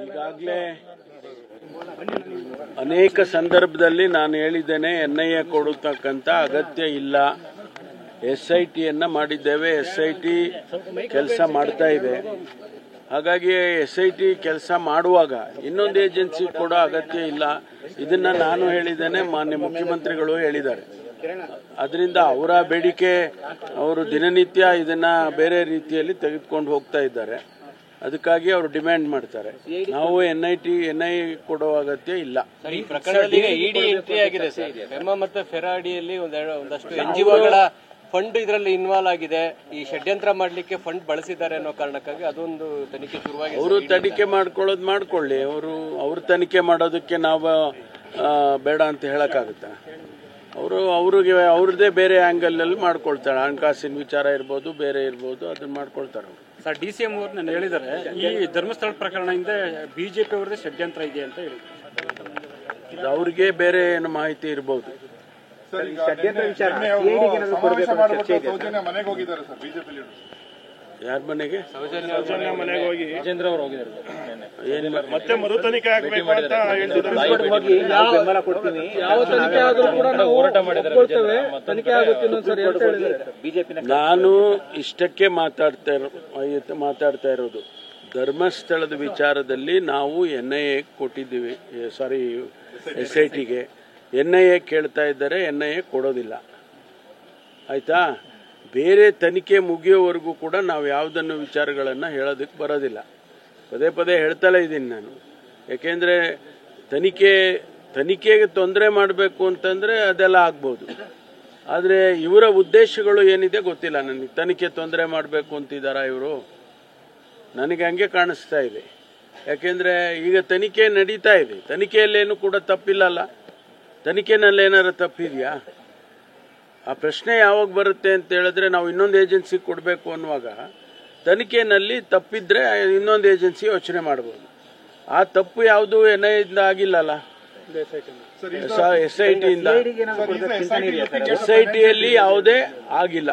ಈಗಾಗಲೇ ಅನೇಕ ಸಂದರ್ಭದಲ್ಲಿ ನಾನು ಹೇಳಿದ್ದೇನೆ, NIA ಕೊಡತಕ್ಕಂಥ ಅಗತ್ಯ ಇಲ್ಲ. SITಯನ್ನು ಮಾಡಿದ್ದೇವೆ, SIT ಕೆಲಸ ಮಾಡ್ತಾ ಇದೆ. ಹಾಗಾಗಿ SIT ಕೆಲಸ ಮಾಡುವಾಗ ಇನ್ನೊಂದು ಏಜೆನ್ಸಿ ಕೊಡೋ ಅಗತ್ಯ ಇಲ್ಲ. ಇದನ್ನ ನಾನು ಹೇಳಿದ್ದೇನೆ, ಮಾನ್ಯ ಮುಖ್ಯಮಂತ್ರಿಗಳು ಹೇಳಿದ್ದಾರೆ. ಅದರಿಂದ ಅವರ ಬೇಡಿಕೆ, ಅವರು ದಿನನಿತ್ಯ ಇದನ್ನ ಬೇರೆ ರೀತಿಯಲ್ಲಿ ತೆಗೆದುಕೊಂಡು ಹೋಗ್ತಾ ಇದ್ದಾರೆ. ಅದಕ್ಕಾಗಿ ಅವರು ಡಿಮ್ಯಾಂಡ್ ಮಾಡ್ತಾರೆ. ನಾವು NIA ಕೊಡೋ ಅಗತ್ಯ ಇಲ್ಲ. ಈ ಪ್ರಕರಣದಲ್ಲಿ ಇಡಿ ಎಂಟ್ರಿ ಆಗಿದೆ ಸರ್. ಫೆಮಾ ಮತ್ತು ಫೆರಾಡಿಯಲ್ಲಿ ಒಂದಷ್ಟು NGOಗಳ ಫಂಡ್ ಇದರಲ್ಲಿ ಇನ್ವಾಲ್ವ್ ಆಗಿದೆ. ಈ ಷಡ್ಯಂತ್ರ ಮಾಡಲಿಕ್ಕೆ ಫಂಡ್ ಬಳಸಿದ್ದಾರೆ ಅನ್ನೋ ಕಾರಣಕ್ಕಾಗಿ ಅದೊಂದು ತನಿಖೆ ಶುರುವಾಗಿದೆ. ಅವರು ತನಿಖೆ ಮಾಡ್ಕೊಳ್ಳೋದು ಮಾಡ್ಕೊಳ್ಳಿ. ಅವ್ರ ತನಿಖೆ ಮಾಡೋದಕ್ಕೆ ನಾವು ಬೇಡ ಅಂತ ಹೇಳಕ್ಕಾಗುತ್ತಾ? ಅವ್ರಿಗೆ ಅವ್ರದ್ದೇ ಬೇರೆ ಆಂಗಲ್ ಅಲ್ಲಿ ಮಾಡ್ಕೊಳ್ತಾರೆ. ಹಣಕಾಸಿನ ವಿಚಾರ ಇರ್ಬೋದು, ಬೇರೆ ಇರ್ಬೋದು, ಅದನ್ನ ಮಾಡ್ಕೊಳ್ತಾರೆ ಅವರು. ಸರ್, DCM ಅವರು ನಾನು ಹೇಳಿದ್ದಾರೆ, ಈ ಧರ್ಮಸ್ಥಳ ಪ್ರಕರಣದಿಂದ BJP ಅವರದೇ ಷಡ್ಯಂತ್ರ ಇದೆ ಅಂತ ಹೇಳಿ. ಅವ್ರಿಗೆ ಬೇರೆ ಏನು ಮಾಹಿತಿ ಇರ್ಬೋದು. ಯಾರ ಮನೆಗೆ? ಸೌಜನ್ಯ ಮನೆಗೆ ಹೋಗಿ ವಿಜೇಂದ್ರ ಅವರು ಹೋಗಿದ್ದಾರೆ. ಮತ್ತೆ ಮರು ತನಿಖೆ ಆಗಬೇಕು ಅಂತ ನಾನು ಇಷ್ಟಕ್ಕೆ ಮಾತಾಡ್ತಾ ಇರೋದು, ಧರ್ಮಸ್ಥಳದ ವಿಚಾರದಲ್ಲಿ ನಾವು NIA ಕೊಟ್ಟಿದ್ದೀವಿ, ಸಾರಿ SITಗೆ. NIA ಕೇಳ್ತಾ ಇದ್ದಾರೆ, NIA ಕೊಡೋದಿಲ್ಲ. ಆಯ್ತಾ? ಬೇರೆ ತನಿಖೆ ಮುಗಿಯೋವರೆಗೂ ಕೂಡ ನಾವು ಯಾವುದನ್ನು ವಿಚಾರಗಳನ್ನು ಹೇಳೋದಕ್ಕೆ ಬರೋದಿಲ್ಲ. ಪದೇ ಪದೇ ಹೇಳ್ತಲೇ ಇದ್ದೀನಿ ನಾನು. ಯಾಕೆಂದರೆ ತನಿಖೆಗೆ ತೊಂದರೆ ಮಾಡಬೇಕು ಅಂತಂದರೆ ಅದೆಲ್ಲ ಆಗ್ಬೋದು. ಆದರೆ ಇವರ ಉದ್ದೇಶಗಳು ಏನಿದೆ ಗೊತ್ತಿಲ್ಲ ನನಗೆ. ತನಿಖೆ ತೊಂದರೆ ಮಾಡಬೇಕು ಅಂತಿದ್ದಾರಾ ಇವರು? ನನಗೆ ಹಂಗೆ ಕಾಣಿಸ್ತಾ ಇದೆ. ಯಾಕೆಂದರೆ ಈಗ ತನಿಖೆ ನಡೀತಾ ಇದೆ. ತನಿಖೆಯಲ್ಲೇನು ಕೂಡ ತಪ್ಪಿಲ್ಲಲ್ಲ. ತನಿಖೆನಲ್ಲಿ ಏನಾರು ತಪ್ಪಿದೆಯಾ? ಆ ಪ್ರಶ್ನೆ ಯಾವಾಗ ಬರುತ್ತೆ ಅಂತ ಹೇಳಿದ್ರೆ, ನಾವು ಇನ್ನೊಂದು ಏಜೆನ್ಸಿ ಕೊಡಬೇಕು ಅನ್ನುವಾಗ ತನಿಖೆನಲ್ಲಿ ತಪ್ಪಿದ್ರೆ ಇನ್ನೊಂದು ಏಜೆನ್ಸಿ ಯೋಚನೆ ಮಾಡ್ಬೋದು. ಆ ತಪ್ಪು ಯಾವುದು NIAದಿಂದ ಆಗಿಲ್ಲಲ್ಲ, SITಯಿಂದ. SITಯಲ್ಲಿ ಯಾವುದೇ ಆಗಿಲ್ಲ.